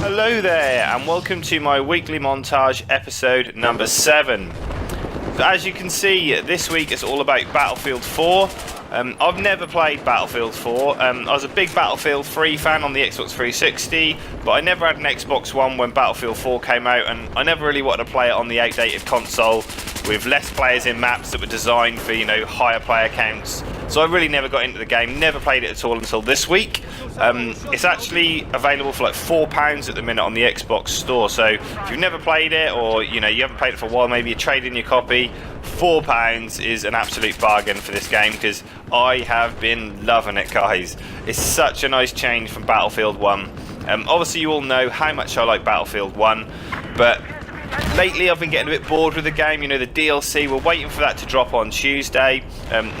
Hello there, and welcome to my weekly montage episode number 7. So as you can see, this week it's all about Battlefield 4. I've never played Battlefield 4. I was a big Battlefield 3 fan on the Xbox 360, but I never had an Xbox One when Battlefield 4 came out, and I never really wanted to play it on the outdated console with less players in maps that were designed for, higher player counts. So I really never got into the game, never played it at all until this week. It's actually available for like £4 at the minute on the Xbox store, so if you've never played it, or you haven't played it for a while, maybe you trade in your copy, £4 is an absolute bargain for this game, because I have been loving it, guys. It's such a nice change from Battlefield 1. Obviously you all know how much I like Battlefield 1, but lately I've been getting a bit bored with the game. The DLC, we're waiting for that to drop on Tuesday.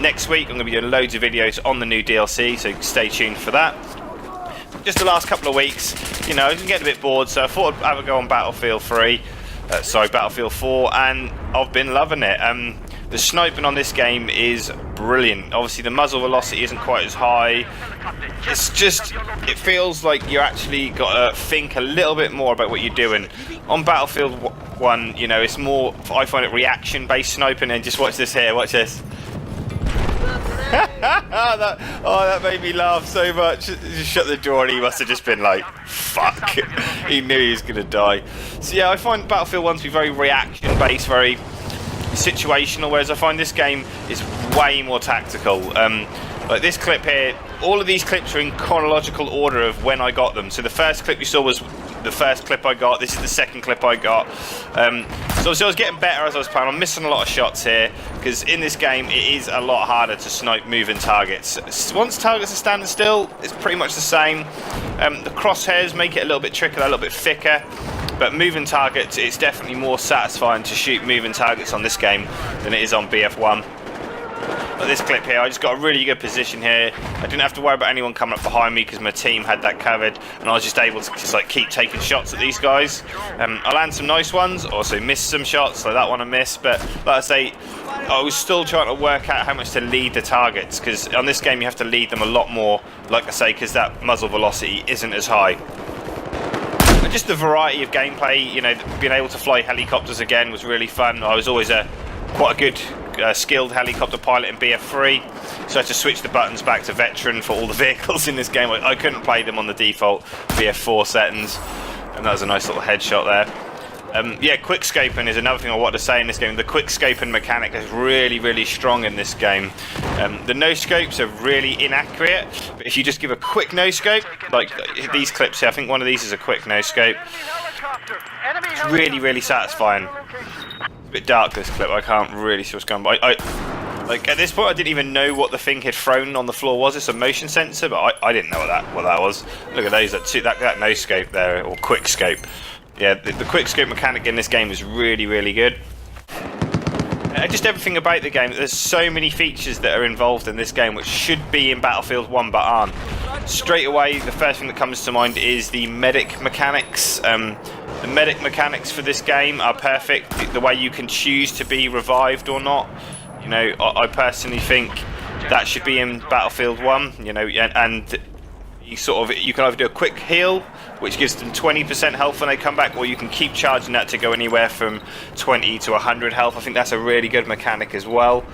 Next week I'm going to be doing loads of videos on the new DLC, so stay tuned for that. Just the last couple of weeks, I was getting a bit bored, so I thought I'd have a go on Battlefield 4, and I've been loving it. The sniping on this game is brilliant. Obviously the muzzle velocity isn't quite as high. It feels like you actually got to think a little bit more about what you're doing. On Battlefield 1, it's more, I find it reaction-based sniping, and just watch this here, watch this. that made me laugh so much. Just shut the door and he must have just been like, fuck. He knew he was going to die. So yeah, I find Battlefield 1 to be very reaction-based, very situational, whereas I find this game is way more tactical. Like this clip here, all of these clips are in chronological order of when I got them. So the first clip you saw was the first clip I got. This is the second clip I got. So I was getting better as I was playing. I'm missing a lot of shots here, because in this game it is a lot harder to snipe moving targets. Once targets are standing still, it's pretty much the same. The crosshairs make it a little bit trickier, a little bit thicker. But moving targets, it's definitely more satisfying to shoot moving targets on this game than it is on BF1. But this clip here, I just got a really good position here. I didn't have to worry about anyone coming up behind me because my team had that covered, and I was just able to just keep taking shots at these guys. I landed some nice ones, also missed some shots, like that one I missed. But like I say, I was still trying to work out how much to lead the targets, because on this game you have to lead them a lot more, like I say, because that muzzle velocity isn't as high. And just the variety of gameplay, being able to fly helicopters again was really fun. I was always quite a good skilled helicopter pilot in BF3, so I had to switch the buttons back to veteran for all the vehicles in this game. I couldn't play them on the default BF4 settings, and that was a nice little headshot there. Yeah, quickscoping is another thing I wanted to say in this game. The quickscoping mechanic is really, really strong in this game. The no-scopes are really inaccurate, but if you just give a quick no-scope, like these clips here, I think one of these is a quick no-scope, it's really, really satisfying. A bit dark this clip, I can't really see what's going on, but like at this point I didn't even know what the thing he'd thrown on the floor was. It's a motion sensor, but I didn't know what that was. Look at those, that no scope there, or quick scope. Yeah, the quick scope mechanic in this game is really, really good. Just everything about the game, there's so many features that are involved in this game which should be in Battlefield 1 but aren't. Straight away, the first thing that comes to mind is the medic mechanics. The medic mechanics for this game are perfect. The way you can choose to be revived or not. I personally think that should be in Battlefield 1. And you can either do a quick heal, which gives them 20% health when they come back, or you can keep charging that to go anywhere from 20 to 100 health. I think that's a really good mechanic as well.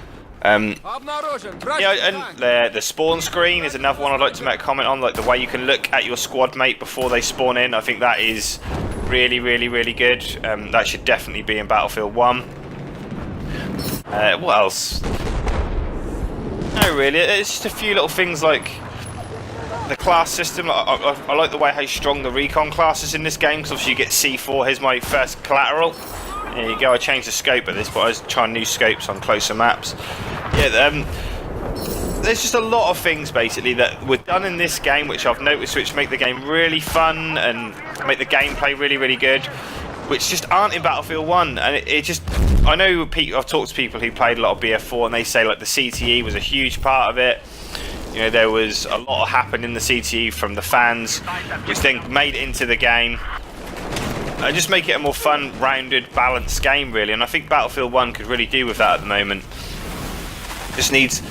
Yeah, and the spawn screen is another one I'd like to make a comment on, like the way you can look at your squad mate before they spawn in. I think that is really, really, really good. That should definitely be in Battlefield 1. What else? No, really, it's just a few little things like the class system. I like the way how strong the recon class is in this game, because obviously you get C4. Here's my first collateral. There you go. I changed the scope at this point. I was trying new scopes on closer maps. Yeah, there's just a lot of things basically that were done in this game which I've noticed which make the game really fun and make the gameplay really, really good, which just aren't in Battlefield 1. And it just, I know I've talked to people who played a lot of BF4 and they say like the CTE was a huge part of it. There was a lot happened in the CTE from the fans, which then made it into the game. Just make it a more fun, rounded, balanced game, really. And I think Battlefield 1 could really do with that at the moment. Just needs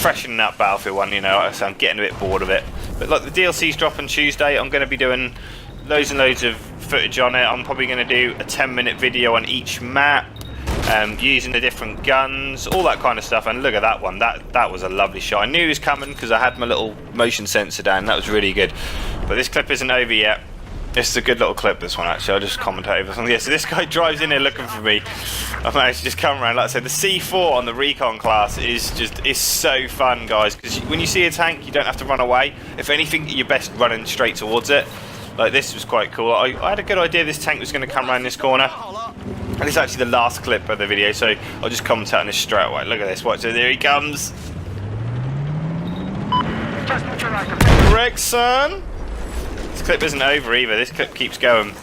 freshening up Battlefield 1, so I'm getting a bit bored of it. But like the DLC's dropping Tuesday, I'm going to be doing loads and loads of footage on it. I'm probably going to do a 10-minute video on each map, using the different guns, all that kind of stuff. And look at that one, that was a lovely shot. I knew he was coming because I had my little motion sensor down. That was really good. But this clip isn't over yet. This is a good little clip, this one, actually. I'll just commentate over something. Yeah, so this guy drives in here looking for me. I've managed to just come around. Like I said, the C4 on the Recon class is so fun, guys, because when you see a tank, you don't have to run away. If anything, you're best running straight towards it. Like, this was quite cool. I had a good idea this tank was going to come around this corner. And it's actually the last clip of the video, so I'll just commentate on this straight away. Look at this, watch it, there he comes. Gregson! This clip isn't over either, this clip keeps going.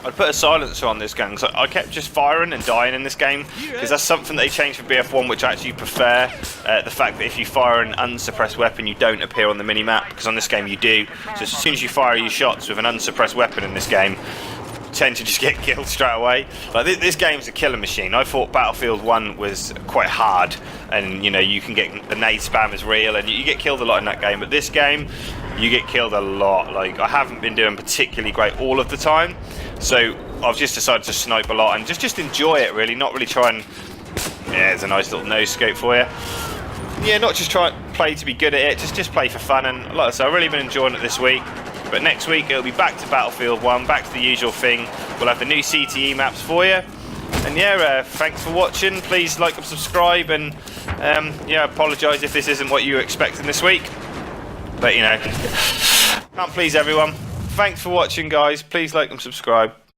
I'd put a silencer on this gun because I kept just firing and dying in this game, because that's something they changed for BF1, which I actually prefer. The fact that if you fire an unsuppressed weapon, you don't appear on the minimap, because on this game you do. So as soon as you fire your shots with an unsuppressed weapon in this game, you tend to just get killed straight away. Like, this game's a killer machine. I thought Battlefield 1 was quite hard, and you know, you can get the nade spam is real, and you get killed a lot in that game. But this game, you get killed a lot. Like, I haven't been doing particularly great all of the time, so I've just decided to snipe a lot and just enjoy it, really. Not really try and... Yeah, there's a nice little nose scope for you. Yeah, not just try and play to be good at it, just play for fun. And like I said, I've really been enjoying it this week. But next week, it'll be back to Battlefield 1, back to the usual thing. We'll have the new CTE maps for you. And yeah, thanks for watching. Please like and subscribe. And yeah, I apologise if this isn't what you were expecting this week. But, you know, can't please everyone. Thanks for watching, guys. Please like and subscribe.